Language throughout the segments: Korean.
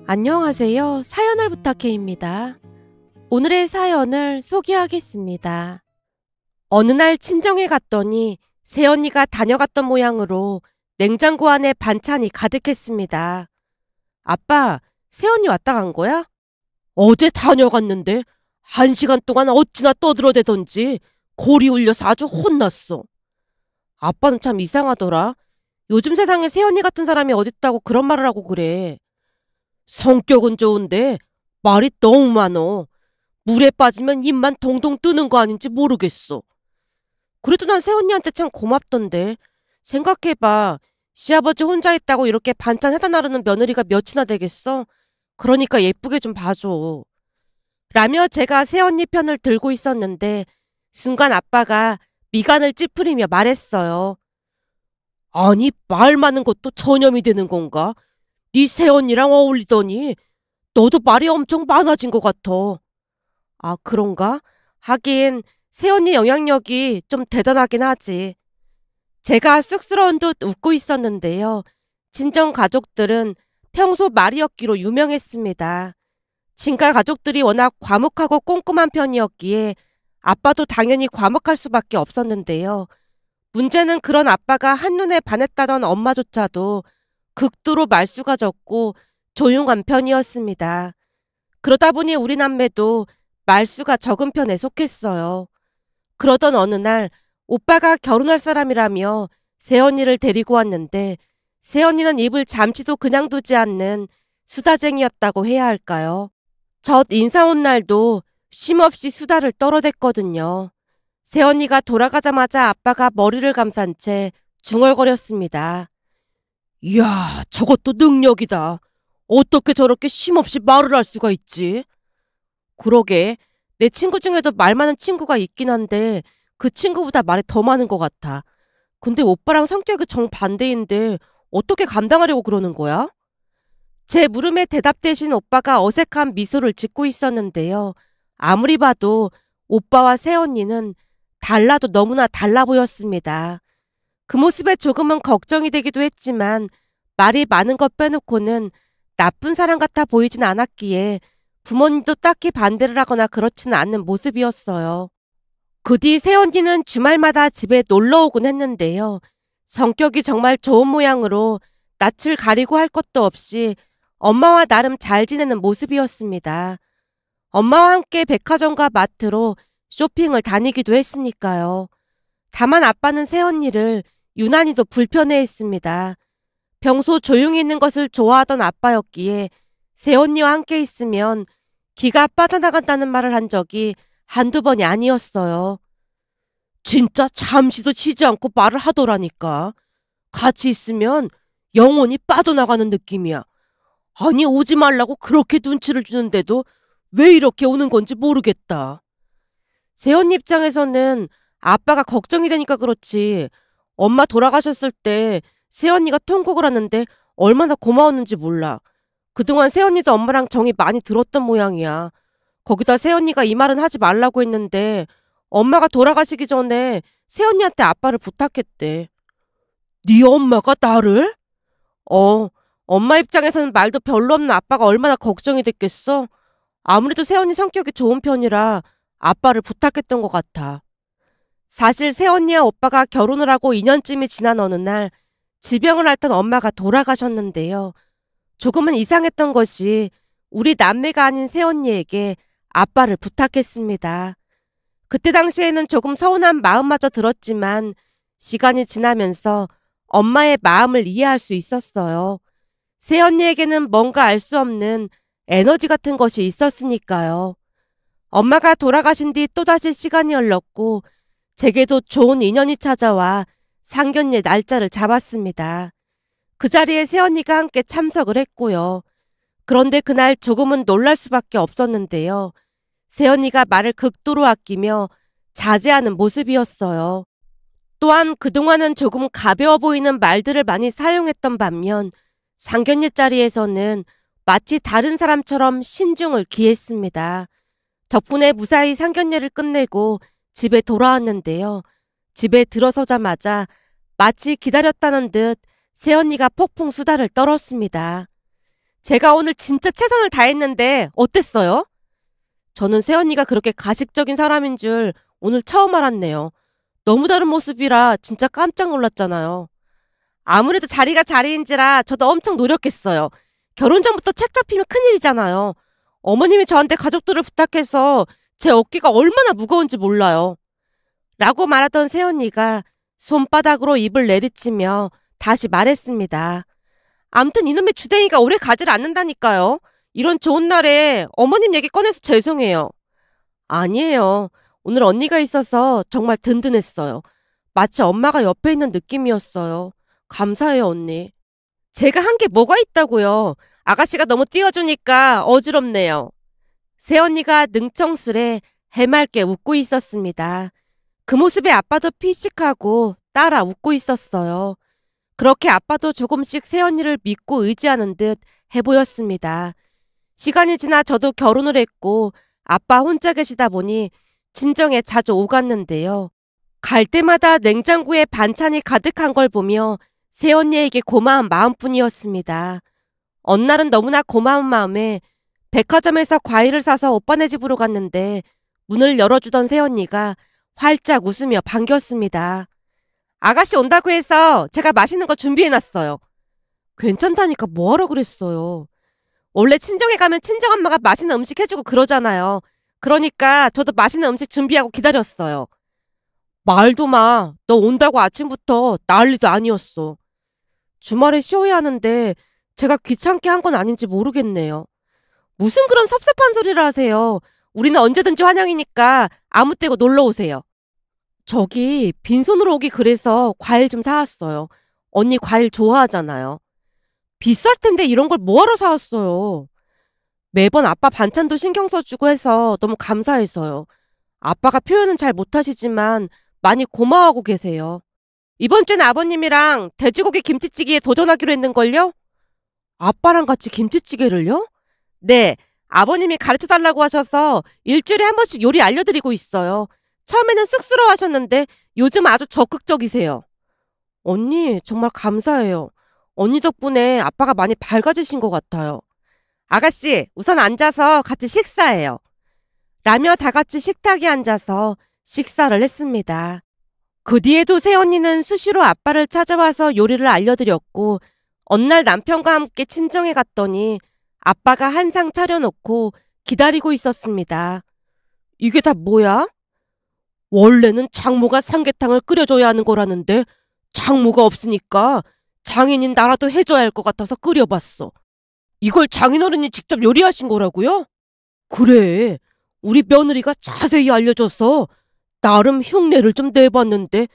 안녕하세요. 사연을 부탁해입니다. 오늘의 사연을 소개하겠습니다. 어느 날 친정에 갔더니 새언니가 다녀갔던 모양으로 냉장고 안에 반찬이 가득했습니다. 아빠, 새언니 왔다 간 거야? 어제 다녀갔는데 1시간 동안 어찌나 떠들어대던지 골이 울려서 아주 혼났어. 아빠는 참 이상하더라. 요즘 세상에 새언니 같은 사람이 어딨다고 그런 말을 하고 그래. 성격은 좋은데 말이 너무 많어. 물에 빠지면 입만 동동 뜨는 거 아닌지 모르겠어. 그래도 난 새언니한테 참 고맙던데. 생각해봐. 시아버지 혼자 있다고 이렇게 반찬 해다 나르는 며느리가 몇이나 되겠어? 그러니까 예쁘게 좀 봐줘. 라며 제가 새언니 편을 들고 있었는데 순간 아빠가 미간을 찌푸리며 말했어요. 아니, 말 많은 것도 전염이 되는 건가? 네 새언니랑 어울리더니 너도 말이 엄청 많아진 것 같아. 아, 그런가? 하긴 새언니 영향력이 좀 대단하긴 하지. 제가 쑥스러운 듯 웃고 있었는데요. 친정 가족들은 평소 말이 없기로 유명했습니다. 친가 가족들이 워낙 과묵하고 꼼꼼한 편이었기에 아빠도 당연히 과묵할 수밖에 없었는데요. 문제는 그런 아빠가 한눈에 반했다던 엄마조차도 극도로 말수가 적고 조용한 편이었습니다. 그러다 보니 우리 남매도 말수가 적은 편에 속했어요. 그러던 어느 날 오빠가 결혼할 사람이라며 새언니를 데리고 왔는데 새언니는 입을 잠시도 그냥 두지 않는 수다쟁이였다고 해야 할까요? 첫 인사 온 날도 쉼없이 수다를 떨어댔거든요. 새언니가 돌아가자마자 아빠가 머리를 감싼 채 중얼거렸습니다. 이야, 저것도 능력이다. 어떻게 저렇게 쉼없이 말을 할 수가 있지? 그러게, 내 친구 중에도 말 많은 친구가 있긴 한데 그 친구보다 말이 더 많은 것 같아. 근데 오빠랑 성격이 정반대인데 어떻게 감당하려고 그러는 거야? 제 물음에 대답 대신 오빠가 어색한 미소를 짓고 있었는데요. 아무리 봐도 오빠와 새언니는 달라도 너무나 달라 보였습니다. 그 모습에 조금은 걱정이 되기도 했지만 말이 많은 것 빼놓고는 나쁜 사람 같아 보이진 않았기에 부모님도 딱히 반대를 하거나 그렇지는 않는 모습이었어요. 그 뒤 새언니는 주말마다 집에 놀러 오곤 했는데요. 성격이 정말 좋은 모양으로 낯을 가리고 할 것도 없이 엄마와 나름 잘 지내는 모습이었습니다. 엄마와 함께 백화점과 마트로 쇼핑을 다니기도 했으니까요. 다만 아빠는 새언니를 유난히도 불편해했습니다. 평소 조용히 있는 것을 좋아하던 아빠였기에 새언니와 함께 있으면 기가 빠져나간다는 말을 한 적이 한두 번이 아니었어요. 진짜 잠시도 쉬지 않고 말을 하더라니까. 같이 있으면 영혼이 빠져나가는 느낌이야. 아니, 오지 말라고 그렇게 눈치를 주는데도 왜 이렇게 오는 건지 모르겠다. 새언니 입장에서는 아빠가 걱정이 되니까 그렇지. 엄마 돌아가셨을 때 새언니가 통곡을 하는데 얼마나 고마웠는지 몰라. 그동안 새언니도 엄마랑 정이 많이 들었던 모양이야. 거기다 새언니가 이 말은 하지 말라고 했는데 엄마가 돌아가시기 전에 새언니한테 아빠를 부탁했대. 네 엄마가 나를? 어, 엄마 입장에서는 말도 별로 없는 아빠가 얼마나 걱정이 됐겠어? 아무래도 새언니 성격이 좋은 편이라 아빠를 부탁했던 것 같아. 사실 새언니와 오빠가 결혼을 하고 2년쯤이 지난 어느 날 지병을 앓던 엄마가 돌아가셨는데요. 조금은 이상했던 것이 우리 남매가 아닌 새언니에게 아빠를 부탁했습니다. 그때 당시에는 조금 서운한 마음마저 들었지만 시간이 지나면서 엄마의 마음을 이해할 수 있었어요. 새언니에게는 뭔가 알 수 없는 에너지 같은 것이 있었으니까요. 엄마가 돌아가신 뒤 또다시 시간이 흘렀고 제게도 좋은 인연이 찾아와 상견례 날짜를 잡았습니다. 그 자리에 새언니가 함께 참석을 했고요. 그런데 그날 조금은 놀랄 수밖에 없었는데요. 새언니가 말을 극도로 아끼며 자제하는 모습이었어요. 또한 그동안은 조금 가벼워 보이는 말들을 많이 사용했던 반면 상견례 자리에서는 마치 다른 사람처럼 신중을 기했습니다. 덕분에 무사히 상견례를 끝내고 집에 돌아왔는데요. 집에 들어서자마자 마치 기다렸다는 듯 새언니가 폭풍 수다를 떨었습니다. 제가 오늘 진짜 최선을 다했는데 어땠어요? 저는 새언니가 그렇게 가식적인 사람인 줄 오늘 처음 알았네요. 너무 다른 모습이라 진짜 깜짝 놀랐잖아요. 아무래도 자리가 자리인지라 저도 엄청 노력했어요. 결혼 전부터 책 잡히면 큰일이잖아요. 어머님이 저한테 가족들을 부탁해서 제 어깨가 얼마나 무거운지 몰라요. 라고 말하던 새언니가 손바닥으로 입을 내리치며 다시 말했습니다. 암튼 이놈의 주댕이가 오래 가지를 않는다니까요. 이런 좋은 날에 어머님 얘기 꺼내서 죄송해요. 아니에요. 오늘 언니가 있어서 정말 든든했어요. 마치 엄마가 옆에 있는 느낌이었어요. 감사해요, 언니. 제가 한 게 뭐가 있다고요. 아가씨가 너무 띄워주니까 어지럽네요. 새언니가 능청스레 해맑게 웃고 있었습니다. 그 모습에 아빠도 피식하고 따라 웃고 있었어요. 그렇게 아빠도 조금씩 새언니를 믿고 의지하는 듯 해보였습니다. 시간이 지나 저도 결혼을 했고 아빠 혼자 계시다 보니 친정에 자주 오갔는데요. 갈 때마다 냉장고에 반찬이 가득한 걸 보며 새언니에게 고마운 마음뿐이었습니다. 어느 날은 너무나 고마운 마음에 백화점에서 과일을 사서 오빠네 집으로 갔는데 문을 열어주던 새언니가 활짝 웃으며 반겼습니다. 아가씨 온다고 해서 제가 맛있는 거 준비해놨어요. 괜찮다니까 뭐하러 그랬어요. 원래 친정에 가면 친정엄마가 맛있는 음식 해주고 그러잖아요. 그러니까 저도 맛있는 음식 준비하고 기다렸어요. 말도 마. 너 온다고 아침부터 난리도 아니었어. 주말에 쉬어야 하는데 제가 귀찮게 한 건 아닌지 모르겠네요. 무슨 그런 섭섭한 소리를 하세요. 우리는 언제든지 환영이니까 아무 때고 놀러 오세요. 저기 빈손으로 오기 그래서 과일 좀 사왔어요. 언니 과일 좋아하잖아요. 비쌀 텐데 이런 걸 뭐하러 사왔어요. 매번 아빠 반찬도 신경 써주고 해서 너무 감사해서요. 아빠가 표현은 잘 못하시지만 많이 고마워하고 계세요. 이번 주엔 아버님이랑 돼지고기 김치찌개에 도전하기로 했는걸요? 아빠랑 같이 김치찌개를요? 네, 아버님이 가르쳐달라고 하셔서 일주일에 한 번씩 요리 알려드리고 있어요. 처음에는 쑥스러워 하셨는데 요즘 아주 적극적이세요. 언니, 정말 감사해요. 언니 덕분에 아빠가 많이 밝아지신 것 같아요. 아가씨, 우선 앉아서 같이 식사해요. 라며 다 같이 식탁에 앉아서 식사를 했습니다. 그 뒤에도 새언니는 수시로 아빠를 찾아와서 요리를 알려드렸고 어느 날 남편과 함께 친정에 갔더니 아빠가 한상 차려놓고 기다리고 있었습니다. 이게 다 뭐야? 원래는 장모가 삼계탕을 끓여줘야 하는 거라는데 장모가 없으니까 장인인 나라도 해줘야 할 것 같아서 끓여봤어. 이걸 장인어른이 직접 요리하신 거라고요? 그래. 우리 며느리가 자세히 알려줘서 나름 흉내를 좀 내봤는데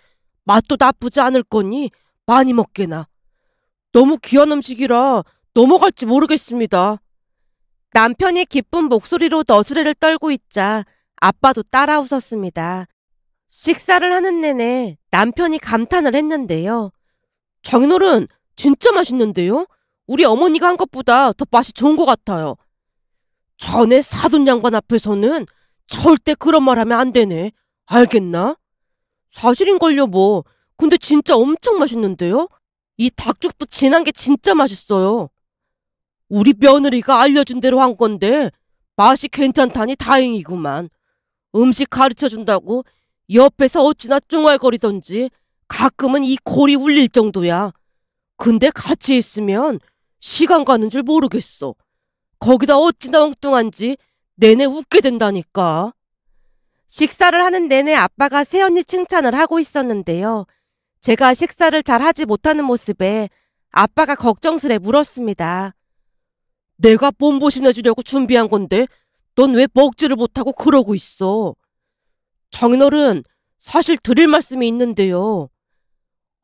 맛도 나쁘지 않을 거니 많이 먹게나. 너무 귀한 음식이라 넘어갈지 모르겠습니다. 남편이 기쁜 목소리로 너스레를 떨고 있자 아빠도 따라 웃었습니다. 식사를 하는 내내 남편이 감탄을 했는데요. 장인어른 진짜 맛있는데요? 우리 어머니가 한 것보다 더 맛이 좋은 것 같아요. 전에 사돈 양반 앞에서는 절대 그런 말 하면 안 되네. 알겠나? 사실인걸요 뭐. 근데 진짜 엄청 맛있는데요? 이 닭죽도 진한 게 진짜 맛있어요. 우리 며느리가 알려준 대로 한 건데 맛이 괜찮다니 다행이구만. 음식 가르쳐준다고 옆에서 어찌나 쫑알거리던지 가끔은 이 골이 울릴 정도야. 근데 같이 있으면 시간 가는 줄 모르겠어. 거기다 어찌나 엉뚱한지 내내 웃게 된다니까. 식사를 하는 내내 아빠가 새언니 칭찬을 하고 있었는데요. 제가 식사를 잘 하지 못하는 모습에 아빠가 걱정스레 물었습니다. 내가 몸보신해주려고 준비한 건데 넌 왜 먹지를 못하고 그러고 있어? 장인어른, 사실 드릴 말씀이 있는데요.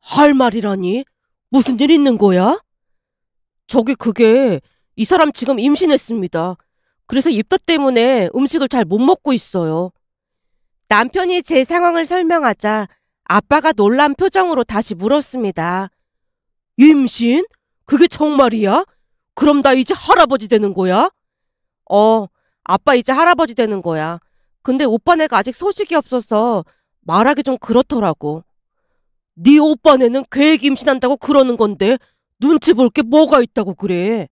할 말이라니? 무슨 일 있는 거야? 그게 이 사람 지금 임신했습니다. 그래서 입덧 때문에 음식을 잘 못 먹고 있어요. 남편이 제 상황을 설명하자 아빠가 놀란 표정으로 다시 물었습니다. 임신? 그게 정말이야? 그럼 나 이제 할아버지 되는 거야? 아빠 이제 할아버지 되는 거야. 근데 오빠네가 아직 소식이 없어서 말하기 좀 그렇더라고. 네 오빠네는 계획 임신한다고 그러는 건데 눈치 볼 게 뭐가 있다고 그래.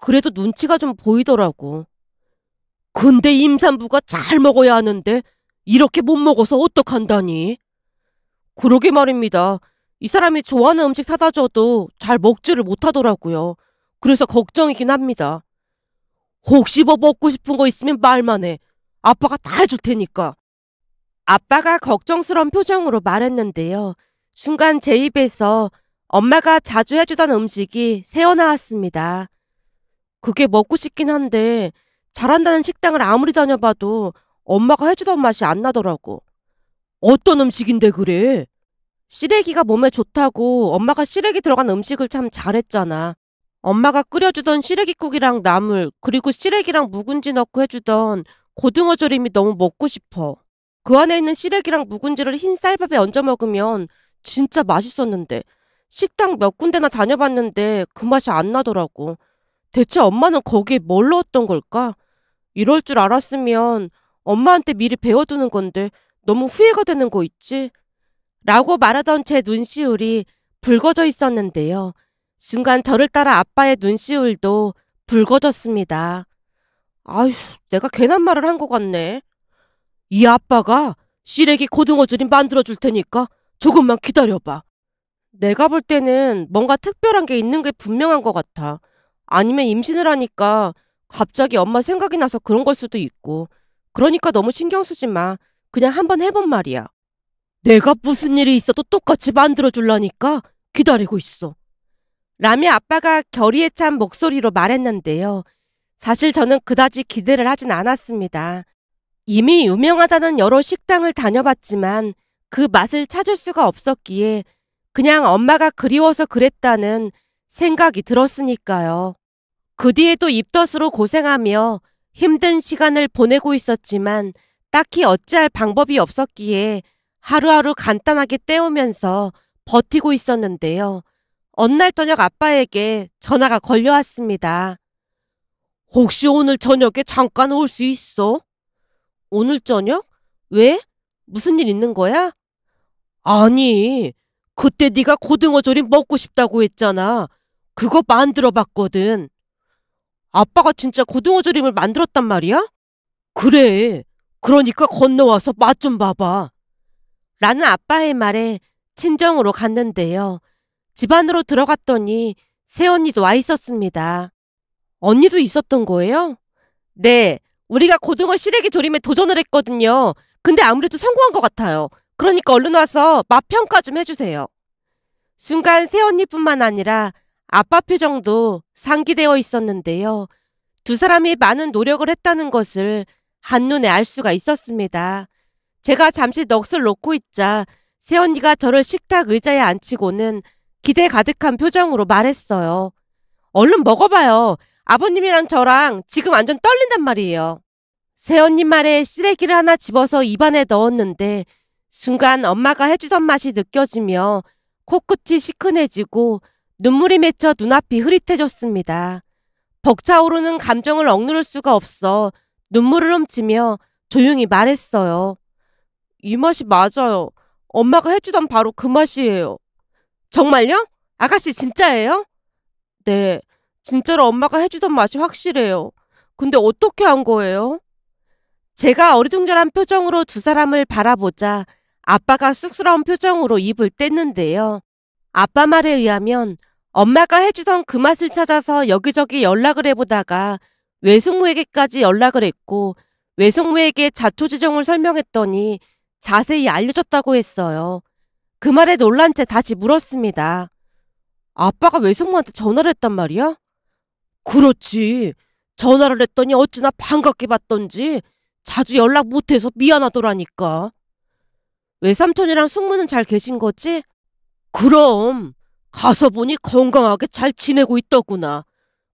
그래도 눈치가 좀 보이더라고. 근데 임산부가 잘 먹어야 하는데 이렇게 못 먹어서 어떡한다니? 그러게 말입니다. 이 사람이 좋아하는 음식 사다 줘도 잘 먹지를 못하더라고요. 그래서 걱정이긴 합니다. 혹시 뭐 먹고 싶은 거 있으면 말만 해. 아빠가 다 해줄 테니까. 아빠가 걱정스러운 표정으로 말했는데요. 순간 제 입에서 엄마가 자주 해주던 음식이 새어나왔습니다. 그게 먹고 싶긴 한데 잘한다는 식당을 아무리 다녀봐도 엄마가 해주던 맛이 안 나더라고. 어떤 음식인데 그래? 시래기가 몸에 좋다고 엄마가 시래기 들어간 음식을 참 잘했잖아. 엄마가 끓여주던 시래기국이랑 나물, 그리고 시래기랑 묵은지 넣고 해주던 고등어 조림이 너무 먹고 싶어. 그 안에 있는 시래기랑 묵은지를 흰 쌀밥에 얹어 먹으면 진짜 맛있었는데 식당 몇 군데나 다녀봤는데 그 맛이 안 나더라고. 대체 엄마는 거기에 뭘 넣었던 걸까? 이럴 줄 알았으면 엄마한테 미리 배워두는 건데 너무 후회가 되는 거 있지? 라고 말하던 제 눈시울이 붉어져 있었는데요. 순간 저를 따라 아빠의 눈시울도 붉어졌습니다. 아휴, 내가 괜한 말을 한 것 같네. 이 아빠가 시래기 고등어 조림 만들어줄 테니까 조금만 기다려봐. 내가 볼 때는 뭔가 특별한 게 있는 게 분명한 것 같아. 아니면 임신을 하니까 갑자기 엄마 생각이 나서 그런 걸 수도 있고. 그러니까 너무 신경 쓰지 마. 그냥 한번 해본 말이야. 내가 무슨 일이 있어도 똑같이 만들어줄라니까 기다리고 있어. 라며 아빠가 결의에 찬 목소리로 말했는데요. 사실 저는 그다지 기대를 하진 않았습니다. 이미 유명하다는 여러 식당을 다녀봤지만 그 맛을 찾을 수가 없었기에 그냥 엄마가 그리워서 그랬다는 생각이 들었으니까요. 그 뒤에도 입덧으로 고생하며 힘든 시간을 보내고 있었지만 딱히 어찌할 방법이 없었기에 하루하루 간단하게 때우면서 버티고 있었는데요. 어느 날 저녁 아빠에게 전화가 걸려왔습니다. 혹시 오늘 저녁에 잠깐 올 수 있어? 오늘 저녁? 왜? 무슨 일 있는 거야? 아니, 그때 네가 고등어 조림 먹고 싶다고 했잖아. 그거 만들어 봤거든. 아빠가 진짜 고등어 조림을 만들었단 말이야? 그래. 그러니까 건너와서 맛 좀 봐봐. 라는 아빠의 말에 친정으로 갔는데요. 집 안으로 들어갔더니 새언니도 와 있었습니다. 언니도 있었던 거예요? 네. 우리가 고등어 시래기 조림에 도전을 했거든요. 근데 아무래도 성공한 것 같아요. 그러니까 얼른 와서 맛 평가 좀 해주세요. 순간 새언니뿐만 아니라 아빠 표정도 상기되어 있었는데요. 두 사람이 많은 노력을 했다는 것을 한눈에 알 수가 있었습니다. 제가 잠시 넋을 놓고 있자 새언니가 저를 식탁 의자에 앉히고는 기대 가득한 표정으로 말했어요. 얼른 먹어봐요. 아버님이랑 저랑 지금 완전 떨린단 말이에요. 새언니 말에 시래기를 하나 집어서 입안에 넣었는데 순간 엄마가 해주던 맛이 느껴지며 코끝이 시큰해지고 눈물이 맺혀 눈앞이 흐릿해졌습니다. 벅차오르는 감정을 억누를 수가 없어 눈물을 훔치며 조용히 말했어요. 이 맛이 맞아요. 엄마가 해주던 바로 그 맛이에요. 정말요? 아가씨 진짜예요? 네, 진짜로 엄마가 해주던 맛이 확실해요. 근데 어떻게 한 거예요? 제가 어리둥절한 표정으로 두 사람을 바라보자 아빠가 쑥스러운 표정으로 입을 뗐는데요. 아빠 말에 의하면 엄마가 해주던 그 맛을 찾아서 여기저기 연락을 해보다가 외숙모에게까지 연락을 했고 외숙모에게 자초지종을 설명했더니 자세히 알려줬다고 했어요. 그 말에 놀란 채 다시 물었습니다. 아빠가 외숙모한테 전화를 했단 말이야? 그렇지. 전화를 했더니 어찌나 반갑게 받던지 자주 연락 못해서 미안하더라니까. 외삼촌이랑 숙모는 잘 계신 거지? 그럼 가서 보니 건강하게 잘 지내고 있더구나.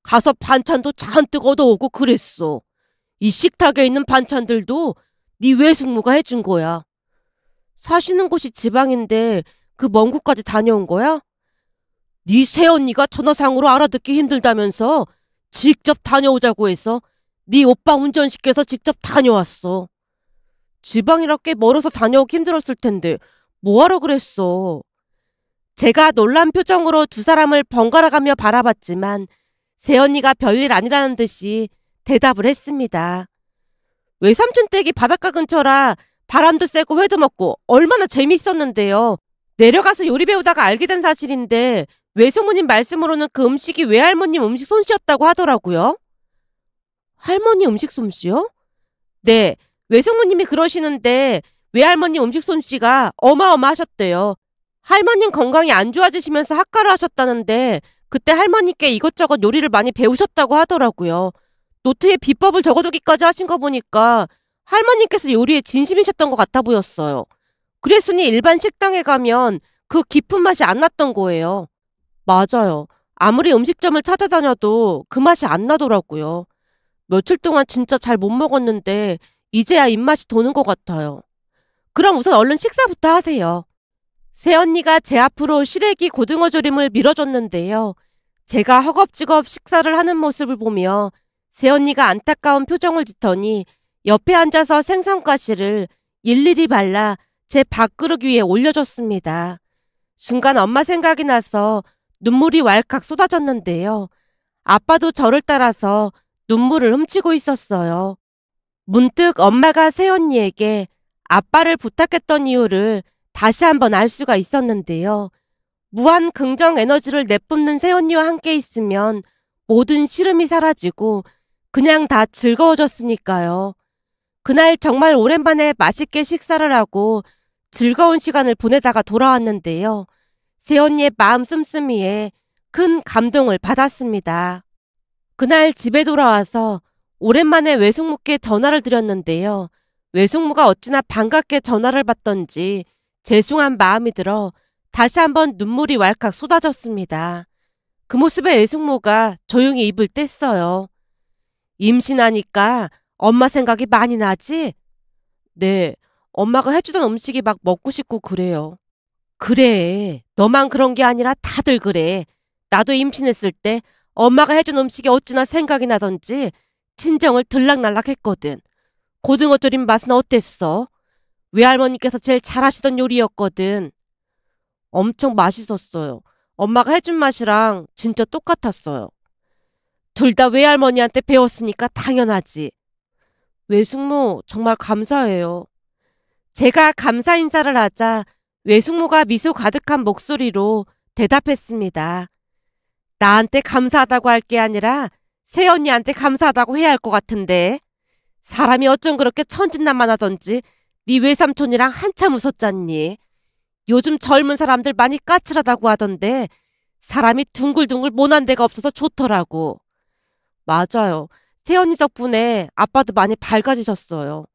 가서 반찬도 잔뜩 얻어오고 그랬어. 이 식탁에 있는 반찬들도 네 외숙모가 해준 거야. 사시는 곳이 지방인데 그 먼 곳까지 다녀온 거야? 네 새언니가 전화상으로 알아듣기 힘들다면서 직접 다녀오자고 해서 네 오빠 운전시켜서 직접 다녀왔어. 지방이라 꽤 멀어서 다녀오기 힘들었을 텐데 뭐하러 그랬어. 제가 놀란 표정으로 두 사람을 번갈아가며 바라봤지만 새언니가 별일 아니라는 듯이 대답을 했습니다. 외삼촌 댁이 바닷가 근처라 바람도 쐬고 회도 먹고 얼마나 재미있었는데요. 내려가서 요리 배우다가 알게 된 사실인데 외숙모님 말씀으로는 그 음식이 외할머님 음식 솜씨였다고 하더라고요. 할머니 음식 솜씨요? 네, 외숙모님이 그러시는데 외할머님 음식 솜씨가 어마어마하셨대요. 할머님 건강이 안 좋아지시면서 학가를 하셨다는데 그때 할머니께 이것저것 요리를 많이 배우셨다고 하더라고요. 노트에 비법을 적어두기까지 하신 거 보니까 할머님께서 요리에 진심이셨던 것 같아 보였어요. 그랬으니 일반 식당에 가면 그 깊은 맛이 안 났던 거예요. 맞아요. 아무리 음식점을 찾아다녀도 그 맛이 안 나더라고요. 며칠 동안 진짜 잘 못 먹었는데 이제야 입맛이 도는 것 같아요. 그럼 우선 얼른 식사부터 하세요. 새언니가 제 앞으로 시래기 고등어 조림을 밀어줬는데요. 제가 허겁지겁 식사를 하는 모습을 보며 새언니가 안타까운 표정을 짓더니 옆에 앉아서 생선가시를 일일이 발라 제 밥그릇 위에 올려줬습니다. 순간 엄마 생각이 나서 눈물이 왈칵 쏟아졌는데요. 아빠도 저를 따라서 눈물을 훔치고 있었어요. 문득 엄마가 새언니에게 아빠를 부탁했던 이유를 다시 한번 알 수가 있었는데요. 무한 긍정 에너지를 내뿜는 새언니와 함께 있으면 모든 시름이 사라지고 그냥 다 즐거워졌으니까요. 그날 정말 오랜만에 맛있게 식사를 하고 즐거운 시간을 보내다가 돌아왔는데요. 새언니의 마음 씀씀이에 큰 감동을 받았습니다. 그날 집에 돌아와서 오랜만에 외숙모께 전화를 드렸는데요. 외숙모가 어찌나 반갑게 전화를 받던지 죄송한 마음이 들어 다시 한번 눈물이 왈칵 쏟아졌습니다. 그 모습에 외숙모가 조용히 입을 뗐어요. 임신하니까 엄마 생각이 많이 나지? 네, 엄마가 해주던 음식이 막 먹고 싶고 그래요. 그래, 너만 그런 게 아니라 다들 그래. 나도 임신했을 때 엄마가 해준 음식이 어찌나 생각이 나던지 친정을 들락날락 했거든. 고등어 조림 맛은 어땠어? 외할머니께서 제일 잘하시던 요리였거든. 엄청 맛있었어요. 엄마가 해준 맛이랑 진짜 똑같았어요. 둘 다 외할머니한테 배웠으니까 당연하지. 외숙모 정말 감사해요. 제가 감사 인사를 하자 외숙모가 미소 가득한 목소리로 대답했습니다. 나한테 감사하다고 할 게 아니라 새언니한테 감사하다고 해야 할 것 같은데. 사람이 어쩜 그렇게 천진난만하던지 네 외삼촌이랑 한참 웃었잖니. 요즘 젊은 사람들 많이 까칠하다고 하던데 사람이 둥글둥글 모난 데가 없어서 좋더라고. 맞아요. 새언니 덕분에 아빠도 많이 밝아지셨어요.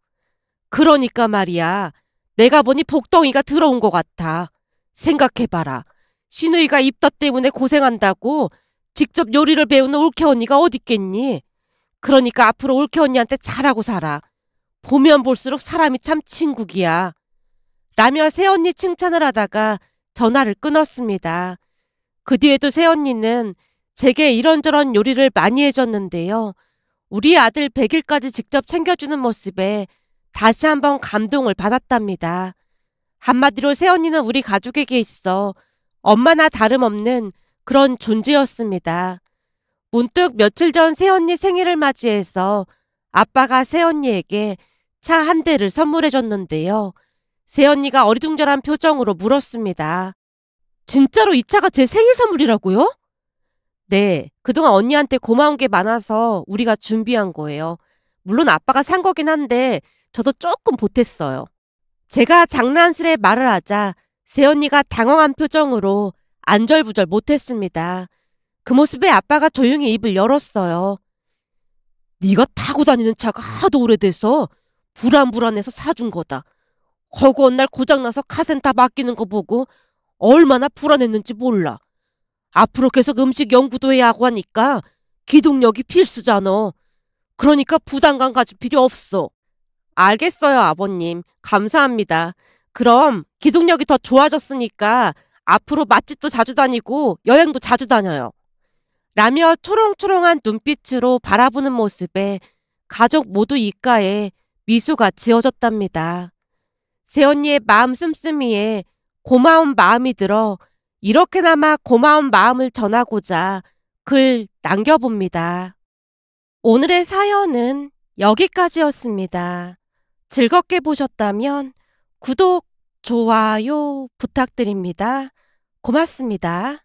그러니까 말이야. 내가 보니 복덩이가 들어온 것 같아. 생각해봐라. 시누이가 입덧 때문에 고생한다고 직접 요리를 배우는 올케 언니가 어딨겠니? 그러니까 앞으로 올케 언니한테 잘하고 살아. 보면 볼수록 사람이 참 친국이야. 라며 새언니 칭찬을 하다가 전화를 끊었습니다. 그 뒤에도 새언니는 제게 이런저런 요리를 많이 해줬는데요. 우리 아들 100일까지 직접 챙겨주는 모습에 다시 한번 감동을 받았답니다. 한마디로 새언니는 우리 가족에게 있어 엄마나 다름없는 그런 존재였습니다. 문득 며칠 전 새언니 생일을 맞이해서 아빠가 새언니에게 차 한 대를 선물해줬는데요. 새언니가 어리둥절한 표정으로 물었습니다. 진짜로 이 차가 제 생일 선물이라고요? 네, 그동안 언니한테 고마운 게 많아서 우리가 준비한 거예요. 물론 아빠가 산 거긴 한데 저도 조금 보탰어요. 제가 장난스레 말을 하자 새언니가 당황한 표정으로 안절부절 못했습니다. 그 모습에 아빠가 조용히 입을 열었어요. 네가 타고 다니는 차가 하도 오래돼서 불안해서 사준 거다. 허구한 날 고장나서 카센터 맡기는 거 보고 얼마나 불안했는지 몰라. 앞으로 계속 음식 연구도 해야 하고 하니까 기동력이 필수잖아. 그러니까 부담감 가질 필요 없어. 알겠어요, 아버님. 감사합니다. 그럼 기동력이 더 좋아졌으니까 앞으로 맛집도 자주 다니고 여행도 자주 다녀요. 라며 초롱초롱한 눈빛으로 바라보는 모습에 가족 모두 입가에 미소가 지어졌답니다. 새언니의 마음 씀씀이에 고마운 마음이 들어 이렇게나마 고마운 마음을 전하고자 글 남겨봅니다. 오늘의 사연은 여기까지였습니다. 즐겁게 보셨다면 구독, 좋아요 부탁드립니다. 고맙습니다.